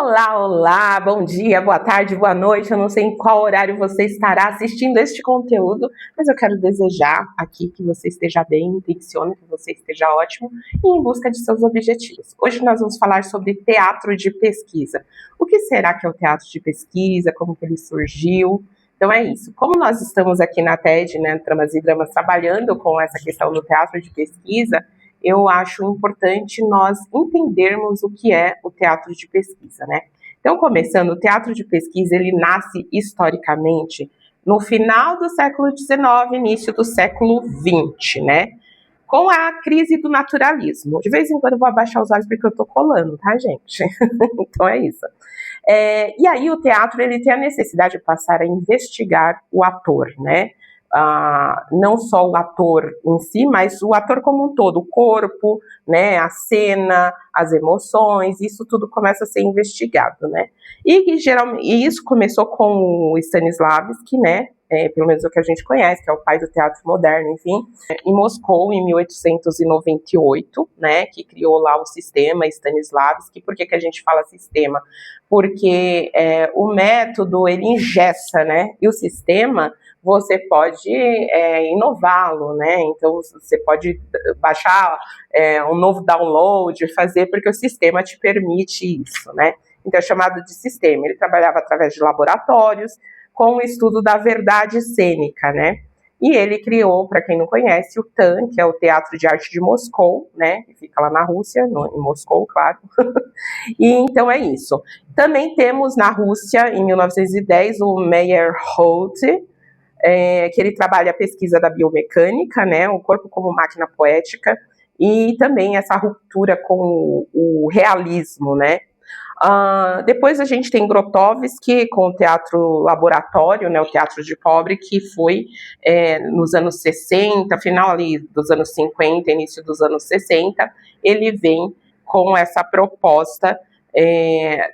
Olá, olá, bom dia, boa tarde, boa noite. Eu não sei em qual horário você estará assistindo este conteúdo, mas eu quero desejar aqui que você esteja bem, intenciono que você esteja ótimo e em busca de seus objetivos. Hoje nós vamos falar sobre teatro de pesquisa. O que será que é o teatro de pesquisa? Como que ele surgiu? Então é isso. Como nós estamos aqui na TED, né, Tramas e Dramas, trabalhando com essa questão do teatro de pesquisa, eu acho importante nós entendermos o que é o teatro de pesquisa, né? Então, começando, o teatro de pesquisa, ele nasce historicamente no final do século XIX, início do século XX, né? Com a crise do naturalismo. De vez em quando eu vou abaixar os olhos porque eu tô colando, tá, gente? Então é isso. E aí o teatro, ele tem a necessidade de passar a investigar o ator, né? Não só o ator em si, mas o ator como um todo, o corpo, né, a cena, as emoções, isso tudo começa a ser investigado, né? E isso começou com o Stanislavski, né? Pelo menos o que a gente conhece, que é o pai do teatro moderno, enfim, em Moscou, em 1898, né, que criou lá o sistema Stanislavski. Por que a gente fala sistema? Porque o método, ele engessa, né, e o sistema, você pode inová-lo, né, então você pode baixar um novo download, fazer, porque o sistema te permite isso, né, então é chamado de sistema. Ele trabalhava através de laboratórios, com o estudo da verdade cênica, né? E ele criou, para quem não conhece, o TAN, que é o Teatro de Arte de Moscou, né? Que fica lá na Rússia, em Moscou, claro. E então é isso. Também temos na Rússia, em 1910, o Meyerhold, que ele trabalha a pesquisa da biomecânica, né? O corpo como máquina poética, e também essa ruptura com o realismo, né? Depois a gente tem Grotowski com o teatro laboratório, né, o teatro de pobre, que foi nos anos 60, final ali dos anos 50, início dos anos 60, ele vem com essa proposta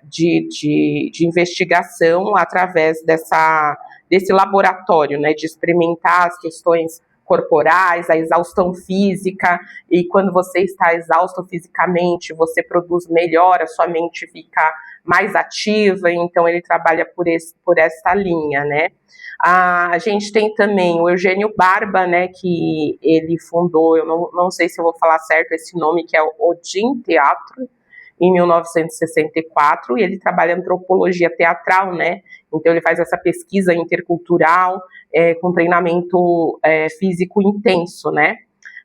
de investigação através desse laboratório, né, de experimentar as questões corporais, a exaustão física, e quando você está exausto fisicamente, você produz melhor, a sua mente fica mais ativa, então ele trabalha por essa linha, né? A gente tem também o Eugênio Barba, né, que ele fundou, eu não sei se eu vou falar certo esse nome, que é o Odin Teatro, em 1964, e ele trabalha antropologia teatral, né? Então ele faz essa pesquisa intercultural com treinamento físico intenso, né?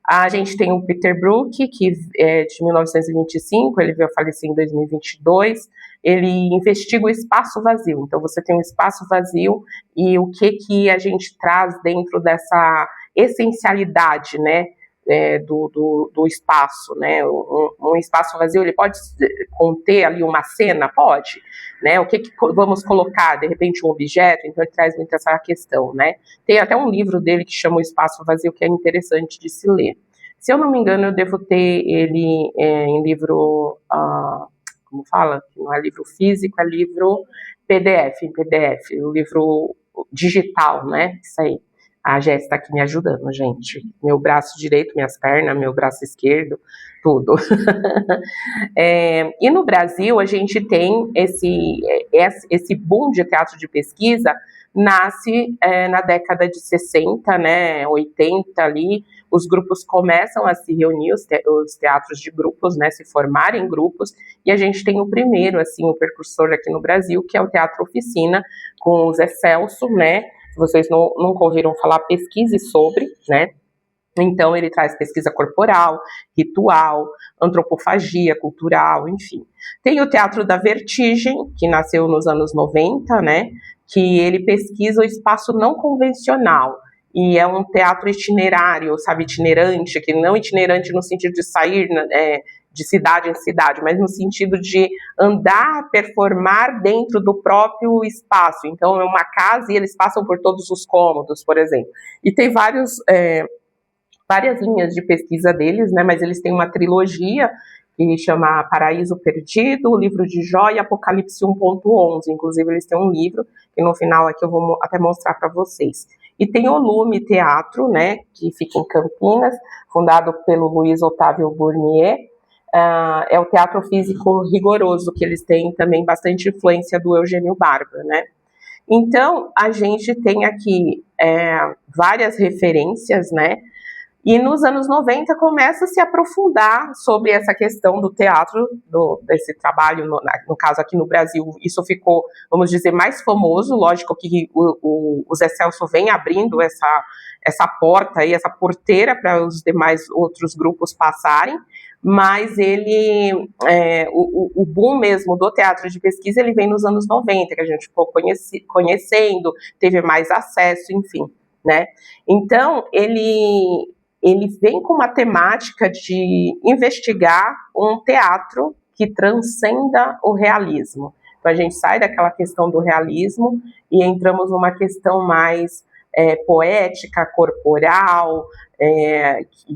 A gente tem o Peter Brook, que é de 1925, ele veio a falecer em 2022, ele investiga o espaço vazio. Então você tem um espaço vazio e o que a gente traz dentro dessa essencialidade, né? Do espaço, né? Um espaço vazio, ele pode conter ali uma cena? Pode, né? O que vamos colocar? De repente um objeto? Então ele traz muito essa questão, né? Tem até um livro dele que chama O Espaço Vazio, que é interessante de se ler. Se eu não me engano, eu devo ter ele em livro, como fala? Não é livro físico, é livro PDF, em PDF, o livro digital, né? Isso aí. A Jéssica está aqui me ajudando, gente. Meu braço direito, minhas pernas, meu braço esquerdo, tudo. E no Brasil, a gente tem esse boom de teatro de pesquisa, nasce na década de 60, né, 80 ali, os grupos começam a se reunir, os teatros de grupos, né, se formarem em grupos, e a gente tem o primeiro, assim, o precursor aqui no Brasil, que é o Teatro Oficina, com o Zé Celso, né. Se vocês nunca ouviram falar, pesquise sobre, né? Então ele traz pesquisa corporal, ritual, antropofagia cultural, enfim. Tem o Teatro da Vertigem, que nasceu nos anos 90, né? Que ele pesquisa o espaço não convencional. E é um teatro itinerário, sabe, itinerante, que não itinerante no sentido de sair de cidade em cidade, mas no sentido de andar, performar dentro do próprio espaço. Então é uma casa e eles passam por todos os cômodos, por exemplo. E tem várias linhas de pesquisa deles, né, mas eles têm uma trilogia que chama Paraíso Perdido, o Livro de Jó e Apocalipse 1.11. Inclusive eles têm um livro que no final aqui eu vou até mostrar para vocês. E tem o Lume Teatro, né, que fica em Campinas, fundado pelo Luiz Otávio Burnier, é o teatro físico rigoroso, que eles têm também bastante influência do Eugênio Barba, né? Então, a gente tem aqui várias referências, né? E nos anos 90 começa a se aprofundar sobre essa questão do teatro, desse trabalho, no caso aqui no Brasil, isso ficou, vamos dizer, mais famoso. Lógico que o Zé Celso vem abrindo essa porta aí, essa porteira para os demais outros grupos passarem, mas o boom mesmo do teatro de pesquisa, ele vem nos anos 90, que a gente ficou conhecendo, teve mais acesso, enfim, né? Então, ele vem com uma temática de investigar um teatro que transcenda o realismo. Então, a gente sai daquela questão do realismo e entramos numa questão mais poética, corporal,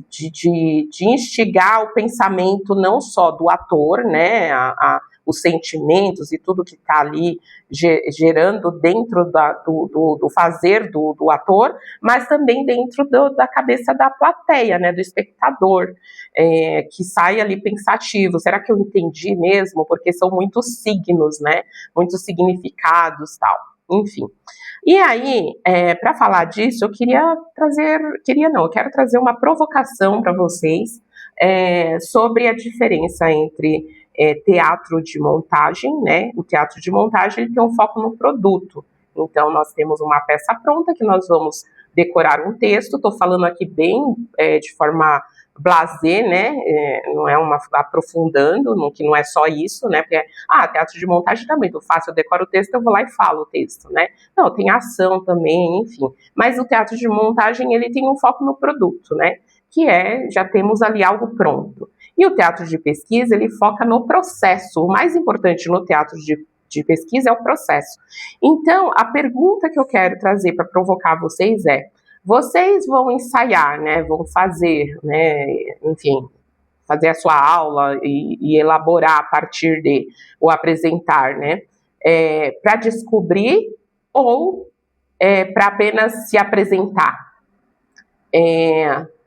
de instigar o pensamento não só do ator, né, os sentimentos e tudo que está ali gerando dentro do fazer do ator, mas também dentro da cabeça da plateia, né, do espectador, que sai ali pensativo, será que eu entendi mesmo? Porque são muitos signos, né, muitos significados, tal, enfim. E aí, para falar disso, eu quero trazer uma provocação para vocês sobre a diferença entre teatro de montagem, né? O teatro de montagem, ele tem um foco no produto. Então, nós temos uma peça pronta que nós vamos decorar um texto. Estou falando aqui bem de forma blasé, né? Não é aprofundando, que não é só isso, né? Porque teatro de montagem também, eu decoro o texto, eu vou lá e falo o texto, né? Não, tem ação também, enfim. Mas o teatro de montagem, ele tem um foco no produto, né? Que já temos ali algo pronto. E o teatro de pesquisa, ele foca no processo. O mais importante no teatro de pesquisa é o processo. Então, a pergunta que eu quero trazer para provocar vocês vocês vão ensaiar, né, vão fazer, né, enfim, fazer a sua aula e elaborar a partir ou apresentar, né, para descobrir ou para apenas se apresentar?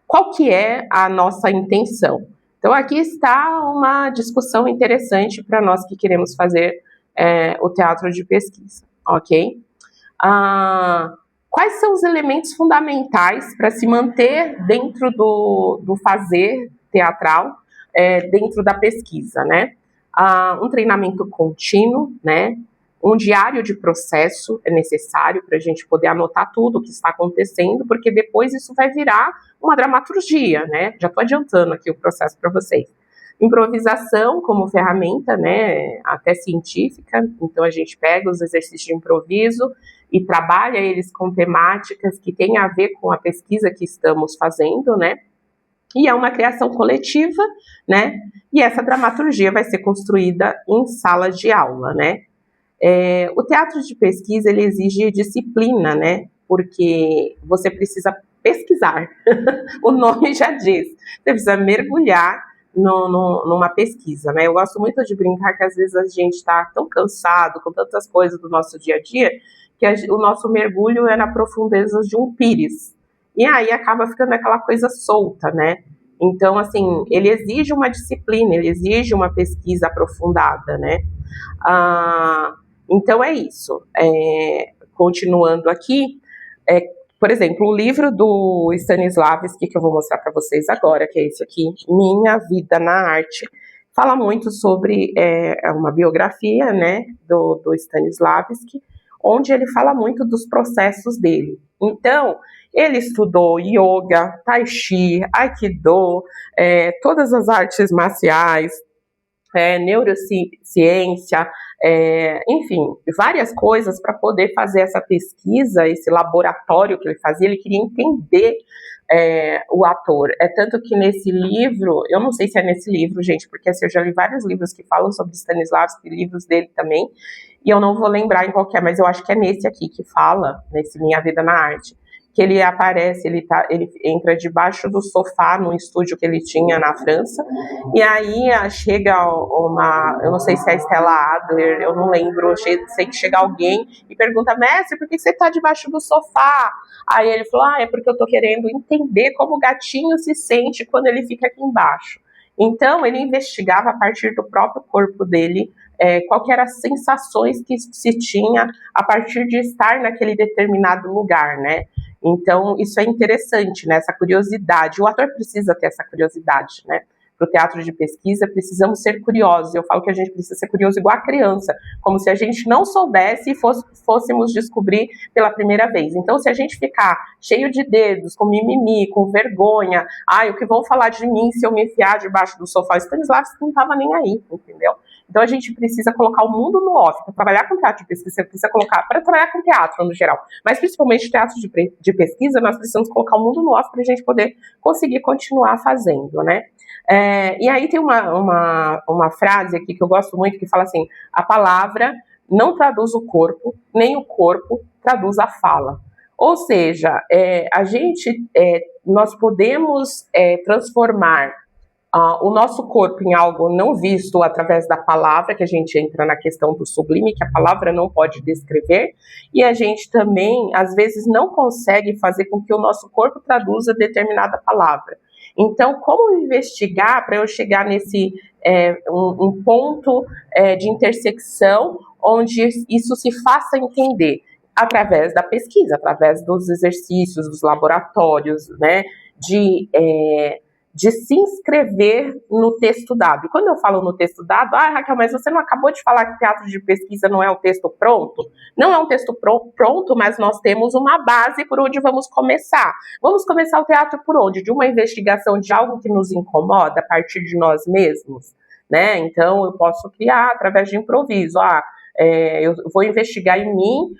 Qual que é a nossa intenção? Então, aqui está uma discussão interessante para nós que queremos fazer o teatro de pesquisa, ok? Quais são os elementos fundamentais para se manter dentro do fazer teatral, dentro da pesquisa, né? Um treinamento contínuo, né? Um diário de processo é necessário para a gente poder anotar tudo o que está acontecendo, porque depois isso vai virar uma dramaturgia, né? Já estou adiantando aqui o processo para vocês. Improvisação como ferramenta, né, até científica. Então, a gente pega os exercícios de improviso e trabalha eles com temáticas que têm a ver com a pesquisa que estamos fazendo, né? E é uma criação coletiva, né? E essa dramaturgia vai ser construída em sala de aula, né? O teatro de pesquisa, ele exige disciplina, né? Porque você precisa pesquisar. O nome já diz. Você precisa mergulhar numa pesquisa, né? Eu gosto muito de brincar que às vezes a gente está tão cansado com tantas coisas do nosso dia a dia que o nosso mergulho é na profundeza de um pires. E aí acaba ficando aquela coisa solta, né? Então, assim, ele exige uma disciplina, ele exige uma pesquisa aprofundada, né? Então é isso. Continuando aqui, por exemplo, o livro do Stanislavski, que eu vou mostrar para vocês agora, que é esse aqui, Minha Vida na Arte, fala muito sobre uma biografia, né, do Stanislavski, onde ele fala muito dos processos dele. Então, ele estudou yoga, tai chi, aikido, todas as artes marciais, neurociência, enfim, várias coisas para poder fazer essa pesquisa, esse laboratório que ele fazia. Ele queria entender o ator. Tanto que nesse livro, eu não sei se é nesse livro, gente, porque assim, eu já li vários livros que falam sobre Stanislavski, livros dele também, e eu não vou lembrar em qual que é, mas eu acho que é nesse aqui que fala, nesse Minha Vida na Arte, que ele aparece, ele entra debaixo do sofá num estúdio que ele tinha na França, e aí chega eu não sei se é a Stella Adler, eu não lembro, sei que chega alguém e pergunta, mestre, por que você está debaixo do sofá? Aí ele falou, é porque eu estou querendo entender como o gatinho se sente quando ele fica aqui embaixo. Então, ele investigava a partir do próprio corpo dele qual que eram as sensações que se tinha a partir de estar naquele determinado lugar, né? Então, isso é interessante, né? Essa curiosidade. O ator precisa ter essa curiosidade, né? Para o teatro de pesquisa, precisamos ser curiosos. Eu falo que a gente precisa ser curioso igual a criança, como se a gente não soubesse e fôssemos descobrir pela primeira vez. Então, se a gente ficar cheio de dedos, com mimimi, com vergonha, o que vão falar de mim se eu me enfiar debaixo do sofá? Stanislavski não estava nem aí, entendeu? Então, a gente precisa colocar o mundo no off. Para trabalhar com teatro de pesquisa, você precisa colocar, para trabalhar com teatro no geral, mas principalmente teatro de pesquisa, nós precisamos colocar o mundo no off para a gente poder conseguir continuar fazendo, né? E aí tem uma frase aqui que eu gosto muito, que fala assim: a palavra não traduz o corpo, nem o corpo traduz a fala. Ou seja, nós podemos transformar o nosso corpo em algo não visto através da palavra, que a gente entra na questão do sublime, que a palavra não pode descrever, e a gente também, às vezes, não consegue fazer com que o nosso corpo traduza determinada palavra. Então, como investigar para eu chegar nesse um ponto de intersecção onde isso se faça entender? Através da pesquisa, através dos exercícios, dos laboratórios, né, de se inscrever no texto dado. E quando eu falo no texto dado, Raquel, mas você não acabou de falar que teatro de pesquisa não é o texto pronto? Não é um texto pronto, mas nós temos uma base por onde vamos começar. Vamos começar o teatro por onde? De uma investigação de algo que nos incomoda a partir de nós mesmos, né? Então, eu posso criar através de improviso. Eu vou investigar em mim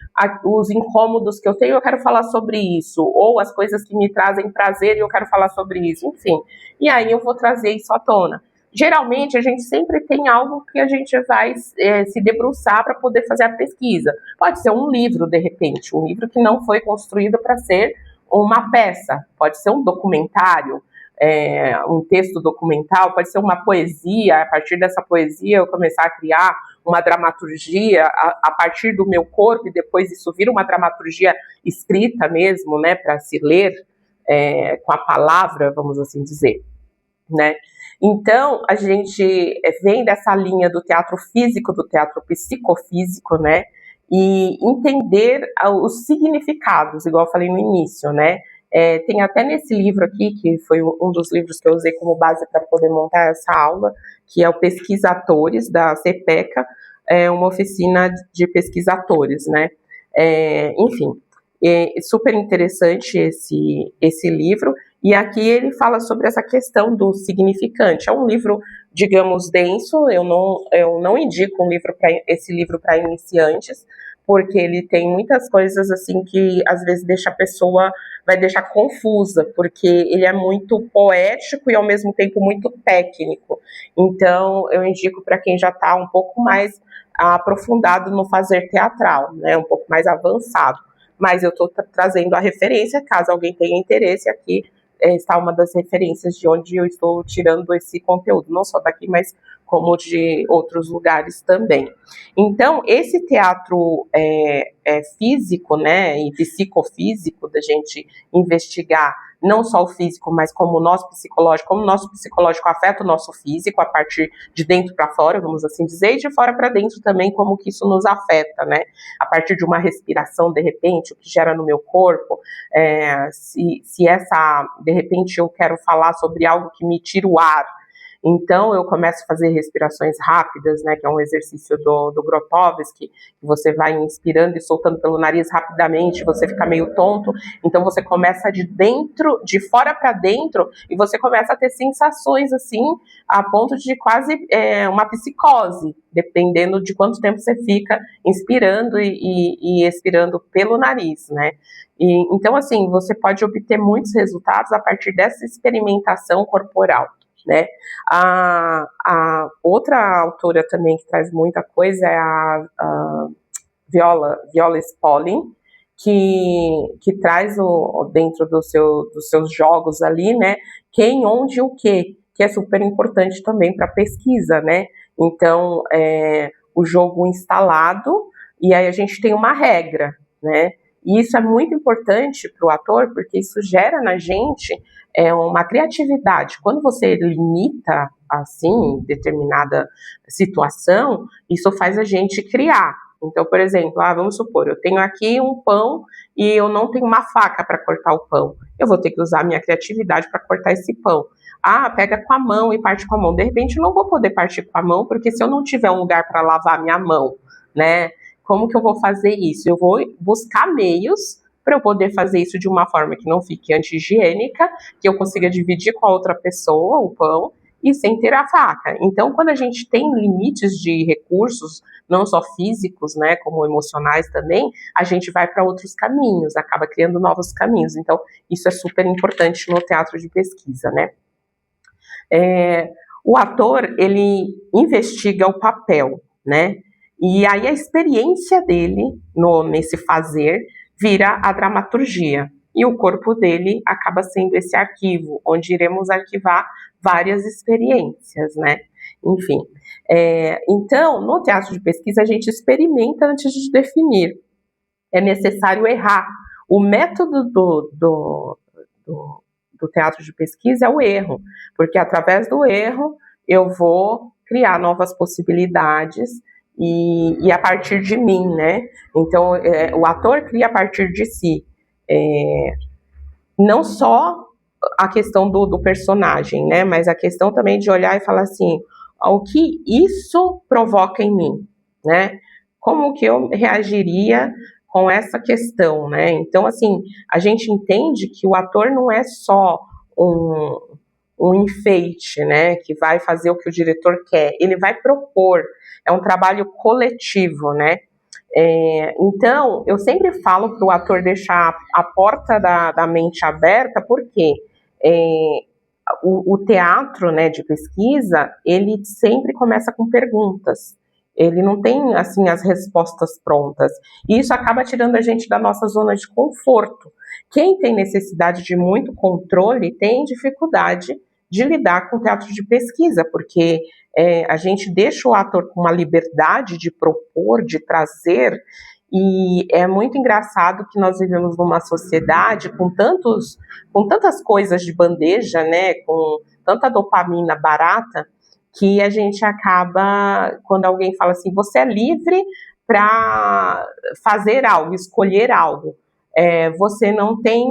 os incômodos que eu tenho, eu quero falar sobre isso, ou as coisas que me trazem prazer e eu quero falar sobre isso, enfim. E aí eu vou trazer isso à tona. Geralmente, a gente sempre tem algo que a gente vai se debruçar para poder fazer a pesquisa. Pode ser um livro, de repente, um livro que não foi construído para ser uma peça, pode ser um documentário, um texto documental, pode ser uma poesia. A partir dessa poesia eu começar a criar uma dramaturgia a partir do meu corpo, e depois isso vira uma dramaturgia escrita mesmo, né, para se ler com a palavra, vamos assim dizer, né? Então, a gente vem dessa linha do teatro físico, do teatro psicofísico, né, e entender os significados, igual eu falei no início, né? Tem até nesse livro aqui, que foi um dos livros que eu usei como base para poder montar essa aula, que é o Pesquisatores, da CPECA, uma oficina de pesquisadores, né? Enfim, super interessante esse livro, e aqui ele fala sobre essa questão do significante. É um livro, digamos, denso, eu não indico esse livro para iniciantes, porque ele tem muitas coisas assim que às vezes vai deixar confusa, porque ele é muito poético e ao mesmo tempo muito técnico. Então eu indico para quem já está um pouco mais aprofundado no fazer teatral, né, um pouco mais avançado. Mas eu estou trazendo a referência, caso alguém tenha interesse, aqui está uma das referências de onde eu estou tirando esse conteúdo, não só daqui, mas como de outros lugares também. Então, esse teatro físico, né, e psicofísico, da gente investigar não só o físico, mas como o nosso psicológico afeta o nosso físico, a partir de dentro para fora, vamos assim dizer, e de fora para dentro também, como que isso nos afeta, né, a partir de uma respiração, de repente, o que gera no meu corpo, de repente eu quero falar sobre algo que me tira o ar, então eu começo a fazer respirações rápidas, né, que é um exercício do Grotowski, que você vai inspirando e soltando pelo nariz rapidamente, você fica meio tonto, então você começa de fora para dentro, e você começa a ter sensações assim, a ponto de quase uma psicose, dependendo de quanto tempo você fica inspirando e expirando pelo nariz, né. Então, assim, você pode obter muitos resultados a partir dessa experimentação corporal, né? A outra autora também que traz muita coisa é a Viola Spolin, que traz dentro dos seus jogos ali, né, quem, onde e o que é super importante também para pesquisa, né? Então, o jogo instalado, e aí a gente tem uma regra, né? E isso é muito importante para o ator, porque isso gera na gente uma criatividade. Quando você limita, assim, determinada situação, isso faz a gente criar. Então, por exemplo, vamos supor, eu tenho aqui um pão e eu não tenho uma faca para cortar o pão. Eu vou ter que usar a minha criatividade para cortar esse pão. Pega com a mão e parte com a mão. De repente, eu não vou poder partir com a mão, porque se eu não tiver um lugar para lavar minha mão, né? Como que eu vou fazer isso? Eu vou buscar meios para eu poder fazer isso de uma forma que não fique anti-higiênica, que eu consiga dividir com a outra pessoa o pão e sem ter a faca. Então, quando a gente tem limites de recursos, não só físicos, né, como emocionais também, a gente vai para outros caminhos, acaba criando novos caminhos. Então, isso é super importante no teatro de pesquisa, né? O ator, ele investiga o papel, né? E aí a experiência dele nesse fazer vira a dramaturgia. E o corpo dele acaba sendo esse arquivo, onde iremos arquivar várias experiências, né? Enfim. Então, no teatro de pesquisa, a gente experimenta antes de definir. É necessário errar. O método do teatro de pesquisa é o erro, porque através do erro eu vou criar novas possibilidades e a partir de mim, né? Então, o ator cria a partir de si. Não só a questão do personagem, né? Mas a questão também de olhar e falar assim, o que isso provoca em mim, né? Como que eu reagiria com essa questão, né? Então, assim, a gente entende que o ator não é só um enfeite, né? Que vai fazer o que o diretor quer. Ele vai propor. É um trabalho coletivo, né? Então, eu sempre falo para o ator deixar a porta da mente aberta, porque o teatro, né, de pesquisa, ele sempre começa com perguntas. Ele não tem, assim, as respostas prontas. E isso acaba tirando a gente da nossa zona de conforto. Quem tem necessidade de muito controle tem dificuldade de lidar com o teatro de pesquisa, porque a gente deixa o ator com uma liberdade de propor, de trazer, e é muito engraçado que nós vivemos numa sociedade com tantas coisas de bandeja, né, com tanta dopamina barata, que a gente acaba, quando alguém fala assim, você é livre para fazer algo, escolher algo. Você não tem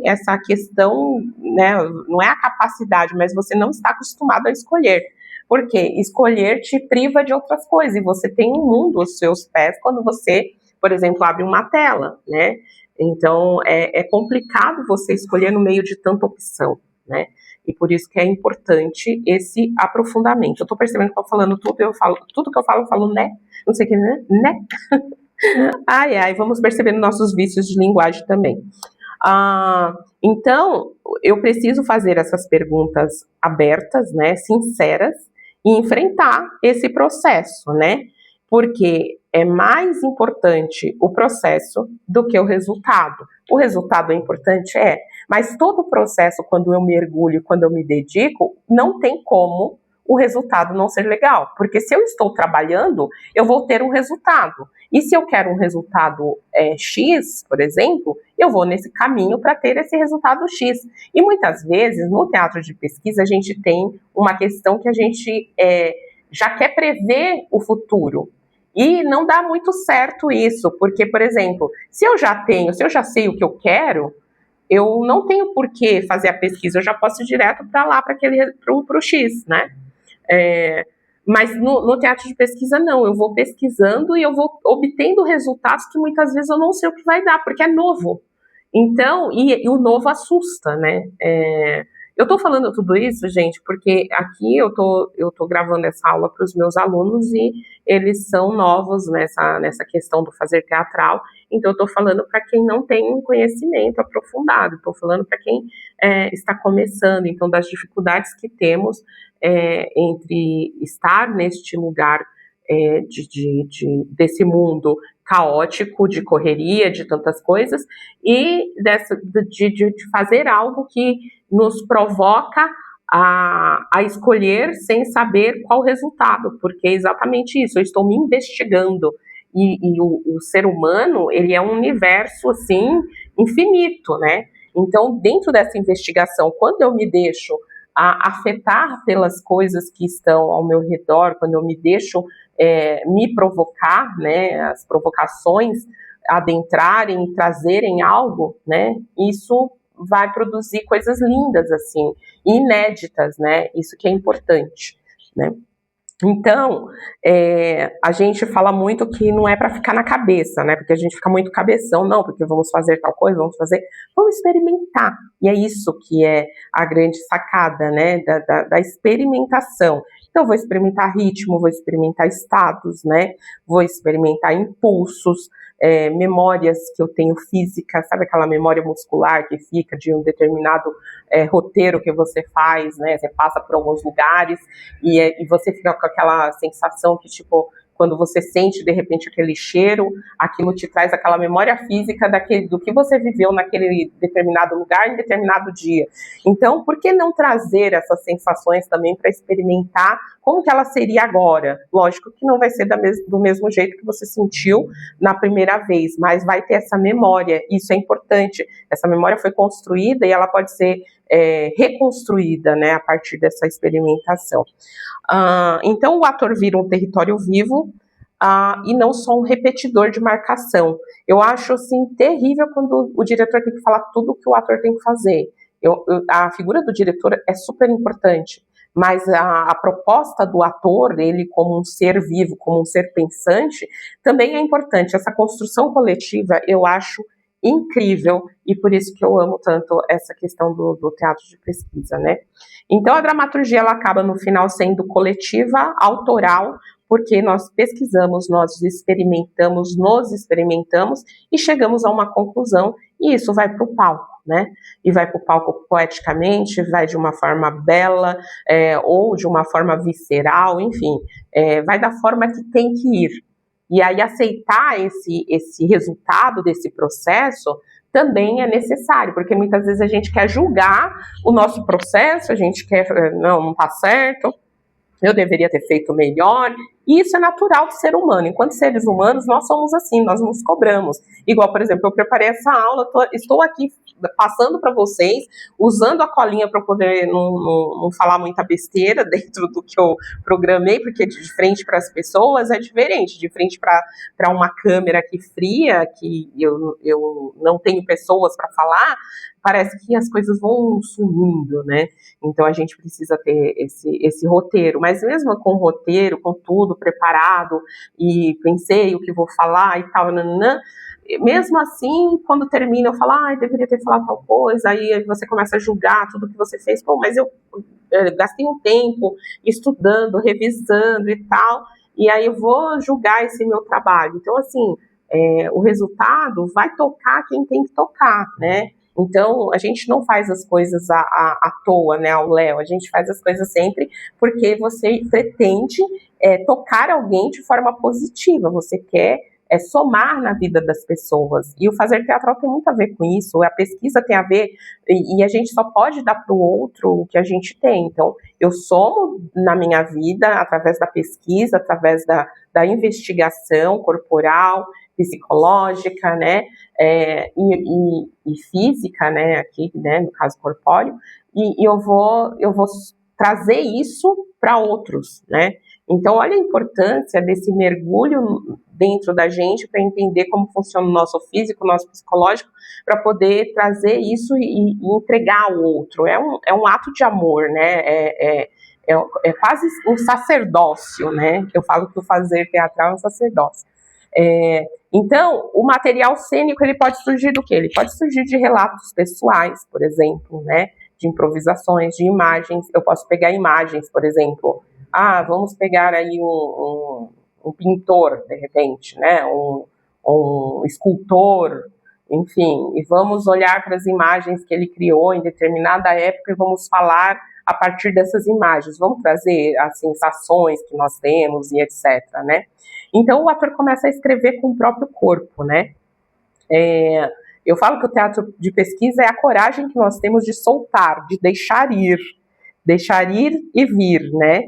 essa questão, né, não é a capacidade, mas você não está acostumado a escolher. Porque escolher te priva de outras coisas, e você tem um mundo aos seus pés quando você, por exemplo, abre uma tela, né? Então, é complicado você escolher no meio de tanta opção, né? E por isso que é importante esse aprofundamento. Eu tô percebendo que eu tô falando tudo que eu falo, né? Não sei o que, né? Ai, vamos percebendo nossos vícios de linguagem também. Então, eu preciso fazer essas perguntas abertas, né, sinceras, e enfrentar esse processo, né? Porque é mais importante o processo do que o resultado. O resultado é importante, mas todo o processo, quando eu mergulho, quando eu me dedico, não tem como o resultado não ser legal, porque se eu estou trabalhando, eu vou ter um resultado. E se eu quero um resultado X, por exemplo, eu vou nesse caminho para ter esse resultado X. E muitas vezes, no teatro de pesquisa, a gente tem uma questão que a gente já quer prever o futuro. E não dá muito certo isso, porque, por exemplo, se eu já sei o que eu quero, eu não tenho por que fazer a pesquisa, eu já posso ir direto para lá, para o X, né? Mas no teatro de pesquisa não, eu vou pesquisando e eu vou obtendo resultados que muitas vezes eu não sei o que vai dar, porque é novo. Então, e o novo assusta, né? Eu tô falando tudo isso, gente, porque aqui eu tô gravando essa aula para os meus alunos e eles são novos nessa questão do fazer teatral, então eu tô falando para quem não tem um conhecimento aprofundado, tô falando para quem está começando, então das dificuldades que temos entre estar neste lugar desse mundo caótico, de correria, de tantas coisas, e de fazer algo que nos provoca a escolher sem saber qual o resultado, porque é exatamente isso, eu estou me investigando, e o ser humano, ele é um universo, assim, infinito, né? Então, dentro dessa investigação, quando eu me deixo afetar pelas coisas que estão ao meu redor, quando eu me deixo me provocar, né, as provocações adentrarem, trazerem algo, né, isso vai produzir coisas lindas, assim, inéditas, né, isso que é importante, né. Então, a gente fala muito que não é para ficar na cabeça, né? Porque a gente fica muito cabeção, não, porque vamos fazer tal coisa, vamos experimentar. E é isso que é a grande sacada, né? Da experimentação. Então, vou experimentar ritmo, vou experimentar estados, né? Vou experimentar impulsos, memórias que eu tenho física, sabe aquela memória muscular que fica de um determinado roteiro que você faz, né? Você passa por alguns lugares e você fica com aquela sensação que, tipo, quando você sente de repente aquele cheiro, aquilo te traz aquela memória física do que você viveu naquele determinado lugar, em determinado dia. Então, por que não trazer essas sensações também para experimentar como que ela seria agora? Lógico que não vai ser do mesmo jeito que você sentiu na primeira vez, mas vai ter essa memória, isso é importante. Essa memória foi construída e ela pode ser reconstruída, né, a partir dessa experimentação. Então, o ator vira um território vivo e não só um repetidor de marcação. Eu acho, assim, terrível quando o diretor tem que falar tudo o que o ator tem que fazer. A figura do diretor é super importante, mas a proposta do ator, ele como um ser vivo, como um ser pensante, também é importante. Essa construção coletiva, eu acho incrível, e por isso que eu amo tanto essa questão do teatro de pesquisa, né? Então, a dramaturgia, ela acaba no final sendo coletiva, autoral, porque nós pesquisamos, nós experimentamos, nos experimentamos e chegamos a uma conclusão, e isso vai para o palco, né? E vai para o palco poeticamente, vai de uma forma bela, ou de uma forma visceral, enfim, vai da forma que tem que ir. E aí aceitar esse resultado desse processo também é necessário, porque muitas vezes a gente quer julgar o nosso processo, a gente quer, não está certo, eu deveria ter feito melhor, e isso é natural do ser humano. Enquanto seres humanos, nós somos assim, nós nos cobramos. Igual, por exemplo, eu preparei essa aula, estou aqui passando para vocês, usando a colinha para poder não falar muita besteira dentro do que eu programei, porque de frente para as pessoas é diferente, de frente para uma câmera aqui fria, que eu não tenho pessoas para falar, parece que as coisas vão sumindo, né? Então a gente precisa ter esse roteiro, mas mesmo com o roteiro, com tudo preparado, e pensei o que vou falar e tal, mesmo assim, quando termina, eu falo, deveria ter falado tal coisa, aí você começa a julgar tudo que você fez, mas eu gastei um tempo estudando, revisando e tal, e aí eu vou julgar esse meu trabalho. Então, assim, o resultado vai tocar quem tem que tocar, né? Então, a gente não faz as coisas à toa, né, ao léu, a gente faz as coisas sempre porque você pretende tocar alguém de forma positiva, você quer somar na vida das pessoas, e o fazer teatral tem muito a ver com isso, a pesquisa tem a ver, e a gente só pode dar para o outro o que a gente tem. Então, eu somo na minha vida através da pesquisa, através da investigação corporal, psicológica, né, e física, né, aqui, né, no caso corpóreo, e eu vou trazer isso para outros, né. Então, olha a importância desse mergulho dentro da gente para entender como funciona o nosso físico, o nosso psicológico, para poder trazer isso e entregar ao outro. É um ato de amor, né, é quase um sacerdócio, né, eu falo que o fazer teatral é um sacerdócio. Então, o material cênico, ele pode surgir do quê? Ele pode surgir de relatos pessoais, por exemplo, né? De improvisações, de imagens. Eu posso pegar imagens, por exemplo. Vamos pegar aí um pintor, de repente, né? Um escultor, enfim, e vamos olhar para as imagens que ele criou em determinada época e vamos falar a partir dessas imagens. Vamos trazer as sensações que nós temos e etc, né? Então, o ator começa a escrever com o próprio corpo, né? Eu falo que o teatro de pesquisa é a coragem que nós temos de soltar, de deixar ir e vir, né?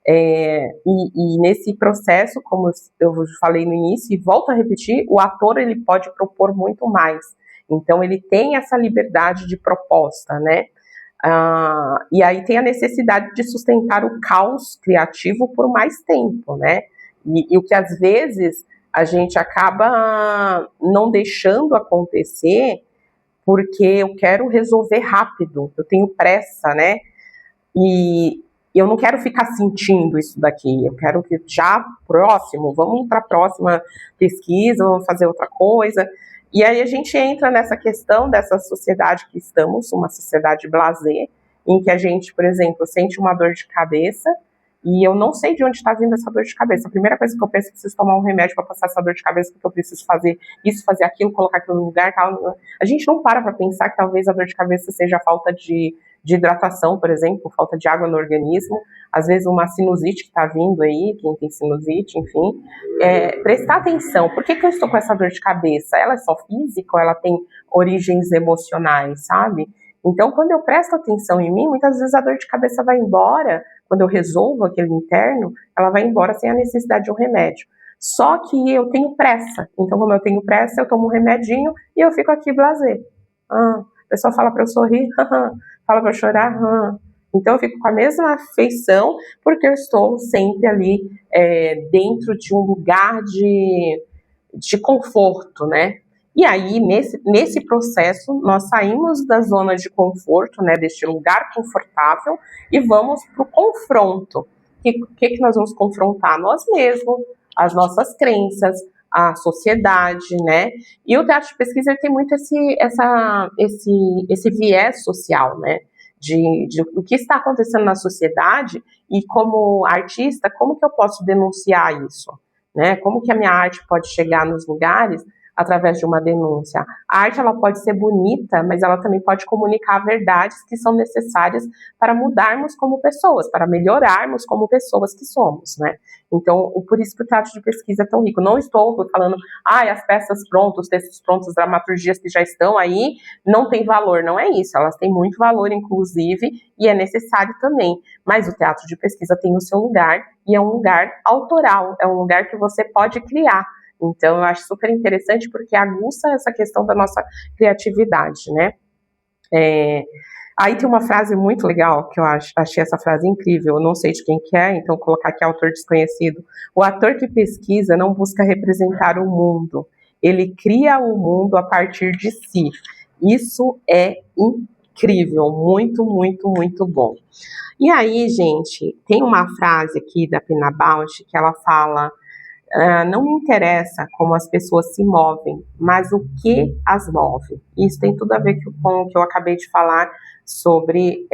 E nesse processo, como eu falei no início, e volto a repetir, o ator ele pode propor muito mais. Então, ele tem essa liberdade de proposta, né? E aí tem a necessidade de sustentar o caos criativo por mais tempo, né? E o que às vezes a gente acaba não deixando acontecer porque eu quero resolver rápido, eu tenho pressa, né? E eu não quero ficar sentindo isso daqui, eu quero que já próximo, vamos para a próxima pesquisa, vamos fazer outra coisa. E aí a gente entra nessa questão dessa sociedade que estamos, uma sociedade blasé, em que a gente, por exemplo, sente uma dor de cabeça e eu não sei de onde está vindo essa dor de cabeça. A primeira coisa que eu penso é que preciso tomar um remédio para passar essa dor de cabeça, porque eu preciso fazer isso, fazer aquilo, colocar aquilo no lugar, tal. A gente não para pensar que talvez a dor de cabeça seja a falta de hidratação, por exemplo, falta de água no organismo, às vezes uma sinusite que está vindo aí, quem tem sinusite, enfim. Prestar atenção, por que eu estou com essa dor de cabeça? Ela é só física ou ela tem origens emocionais, sabe? Então, quando eu presto atenção em mim, muitas vezes a dor de cabeça vai embora, quando eu resolvo aquele interno, ela vai embora sem a necessidade de um remédio. Só que eu tenho pressa, então como eu tenho pressa, eu tomo um remedinho e eu fico aqui blasé. A pessoa fala para eu sorrir, fala para eu chorar, Então eu fico com a mesma afeição, porque eu estou sempre ali dentro de um lugar de conforto, né? E aí, nesse processo, nós saímos da zona de conforto, né, deste lugar confortável, e vamos para o confronto. O que nós vamos confrontar? Nós mesmos, as nossas crenças, a sociedade, né? E o teatro de pesquisa ele tem muito esse viés social, né? De o que está acontecendo na sociedade e como artista, como que eu posso denunciar isso? Né? Como que a minha arte pode chegar nos lugares através de uma denúncia? A arte ela pode ser bonita, mas ela também pode comunicar verdades que são necessárias para mudarmos como pessoas, para melhorarmos como pessoas que somos, né? Então, por isso que o teatro de pesquisa é tão rico. Não estou falando, as peças prontas, os textos prontos, as dramaturgias que já estão aí, não tem valor. Não é isso, elas têm muito valor, inclusive, e é necessário também. Mas o teatro de pesquisa tem o seu lugar, e é um lugar autoral, é um lugar que você pode criar. Então, eu acho super interessante porque aguça essa questão da nossa criatividade, né? Aí tem uma frase muito legal, que eu achei essa frase incrível, eu não sei de quem que é, então vou colocar aqui autor desconhecido. O ator que pesquisa não busca representar o mundo, ele cria o mundo a partir de si. Isso é incrível, muito, muito, muito bom. E aí, gente, tem uma frase aqui da Pina Bausch que ela fala: não me interessa como as pessoas se movem, mas o que as move. Isso tem tudo a ver com o que eu acabei de falar sobre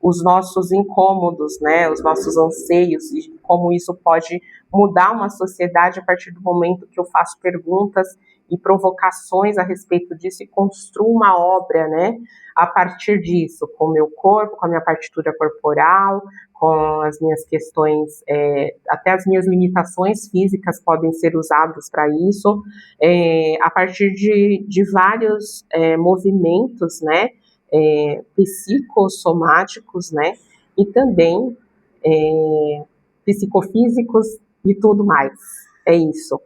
os nossos incômodos, né, os nossos anseios, e como isso pode mudar uma sociedade a partir do momento que eu faço perguntas e provocações a respeito disso e construo uma obra, né, a partir disso, com o meu corpo, com a minha partitura corporal, com as minhas questões, até as minhas limitações físicas podem ser usadas para isso, a partir de vários movimentos, né, psicossomáticos, né, e também psicofísicos e tudo mais. É isso.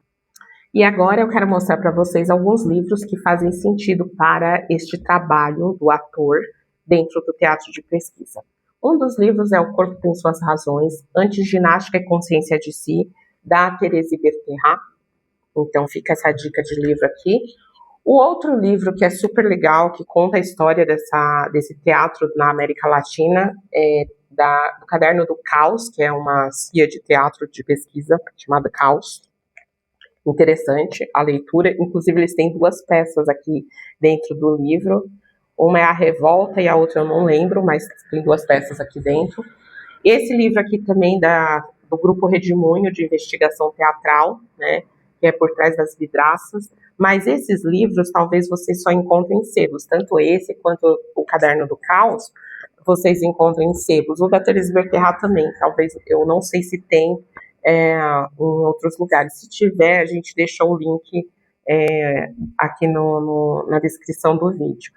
E agora eu quero mostrar para vocês alguns livros que fazem sentido para este trabalho do ator dentro do teatro de pesquisa. Um dos livros é O Corpo Tem Suas Razões, Antiginástica e Consciência de Si, da Thérèse Bertherat. Então fica essa dica de livro aqui. O outro livro que é super legal, que conta a história desse teatro na América Latina, é do Caderno do Caos, que é uma CIA de teatro de pesquisa chamada Caos. Interessante a leitura, inclusive eles têm 2 peças aqui dentro do livro, uma é A Revolta e a outra eu não lembro, mas tem 2 peças aqui dentro. Esse livro aqui também do Grupo Redemoinho de Investigação Teatral, né, que é Por Trás das Vidraças, mas esses livros talvez vocês só encontrem em sebos, tanto esse quanto o Caderno do Caos, vocês encontram em sebos. O da Thérèse Bertherat também, talvez, eu não sei se tem em outros lugares. Se tiver, a gente deixa o link aqui na descrição do vídeo.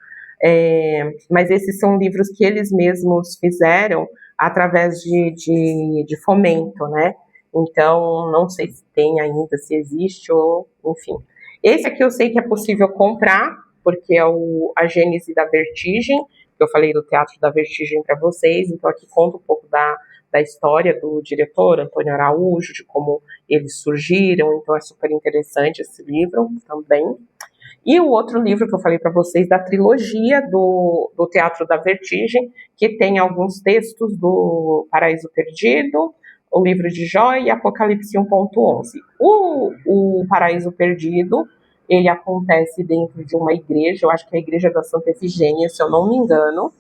Mas esses são livros que eles mesmos fizeram através de fomento, né? Então, não sei se tem ainda, se existe, ou enfim. Esse aqui eu sei que é possível comprar, porque é a Gênese da Vertigem, que eu falei do Teatro da Vertigem para vocês, então aqui conta um pouco da história do diretor, Antônio Araújo, de como eles surgiram, então é super interessante esse livro também. E o outro livro que eu falei para vocês, da trilogia do Teatro da Vertigem, que tem alguns textos do Paraíso Perdido, o livro de Jó e Apocalipse 1.11. O Paraíso Perdido, ele acontece dentro de uma igreja, eu acho que é a Igreja da Santa Efigênia, se eu não me engano.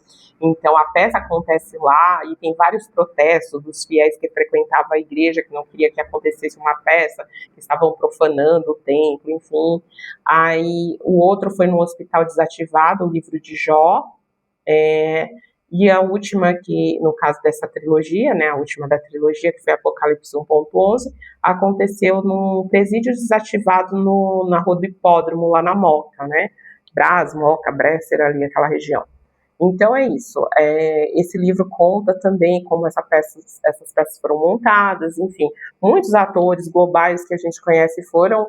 Então a peça acontece lá e tem vários protestos dos fiéis que frequentavam a igreja, que não queria que acontecesse uma peça, que estavam profanando o templo, enfim. Aí o outro foi no Hospital Desativado, o livro de Jó, e a última que, no caso dessa trilogia, né, a última da trilogia, que foi Apocalipse 1.11, aconteceu num presídio desativado na Rua do Hipódromo, lá na Moca, né, Brás, Moca, Bresser, ali aquela região. Então é isso, esse livro conta também como essas peças foram montadas, enfim, muitos atores globais que a gente conhece foram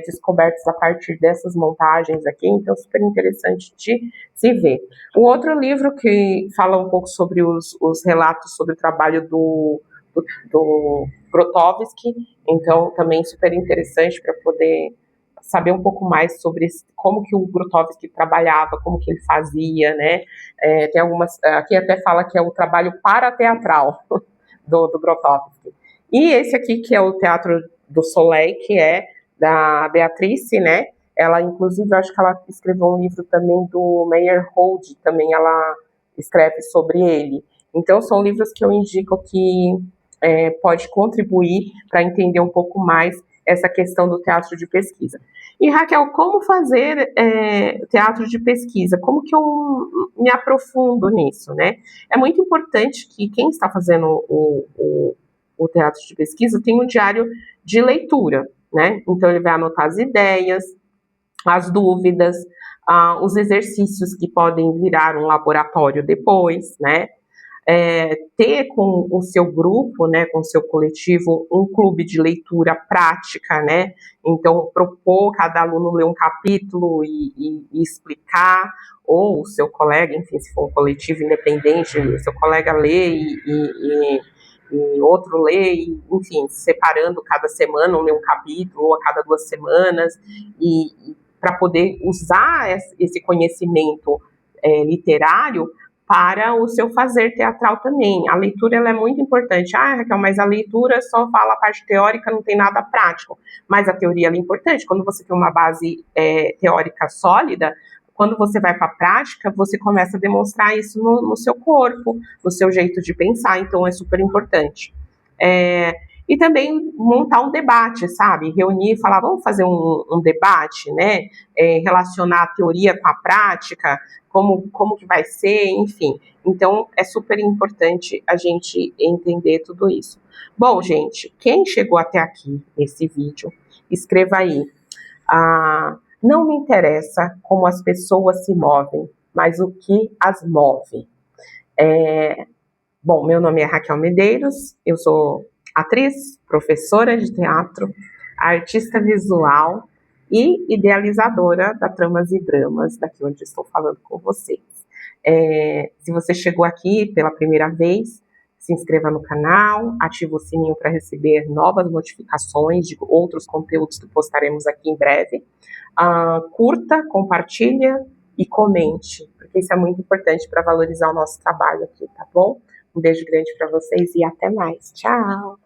descobertos a partir dessas montagens aqui, então super interessante de se ver. O outro livro que fala um pouco sobre os relatos sobre o trabalho do Grotowski, então também super interessante para poder saber um pouco mais sobre como que o Grotowski trabalhava, como que ele fazia, né? Tem algumas, aqui até fala que é o trabalho parateatral do Grotowski. E esse aqui, que é o Teatro do Soleil, que é da Beatrice, né? Ela, inclusive, eu acho que ela escreveu um livro também do Meyerhold, também ela escreve sobre ele. Então, são livros que eu indico que pode contribuir para entender um pouco mais essa questão do teatro de pesquisa. E, Raquel, como fazer teatro de pesquisa? Como que eu me aprofundo nisso, né? É muito importante que quem está fazendo o teatro de pesquisa tenha um diário de leitura, né? Então, ele vai anotar as ideias, as dúvidas, os exercícios que podem virar um laboratório depois, né? Ter com o seu grupo, né, com o seu coletivo, um clube de leitura prática, né? Então, propor cada aluno ler um capítulo e explicar, ou o seu colega, enfim, se for um coletivo independente, o seu colega lê e outro lê, enfim, separando cada semana, ler um capítulo, ou a cada 2 semanas, e para poder usar esse conhecimento literário para o seu fazer teatral também. A leitura ela é muito importante. Raquel, mas a leitura só fala a parte teórica, não tem nada prático. Mas a teoria ela é importante. Quando você tem uma base teórica sólida, quando você vai para a prática, você começa a demonstrar isso no seu corpo, no seu jeito de pensar. Então, é super importante. E também montar um debate, sabe? Reunir e falar, vamos fazer um debate, né? Relacionar a teoria com a prática, como que vai ser, enfim. Então, é super importante a gente entender tudo isso. Bom, gente, quem chegou até aqui nesse vídeo, escreva aí. Não me interessa como as pessoas se movem, mas o que as move. Bom, meu nome é Raquel Medeiros, eu sou atriz, professora de teatro, artista visual e idealizadora da Tramas e Dramas, daqui onde estou falando com vocês. Se você chegou aqui pela primeira vez, se inscreva no canal, ative o sininho para receber novas notificações de outros conteúdos que postaremos aqui em breve. Curta, compartilha e comente, porque isso é muito importante para valorizar o nosso trabalho aqui, tá bom? Um beijo grande para vocês e até mais. Tchau!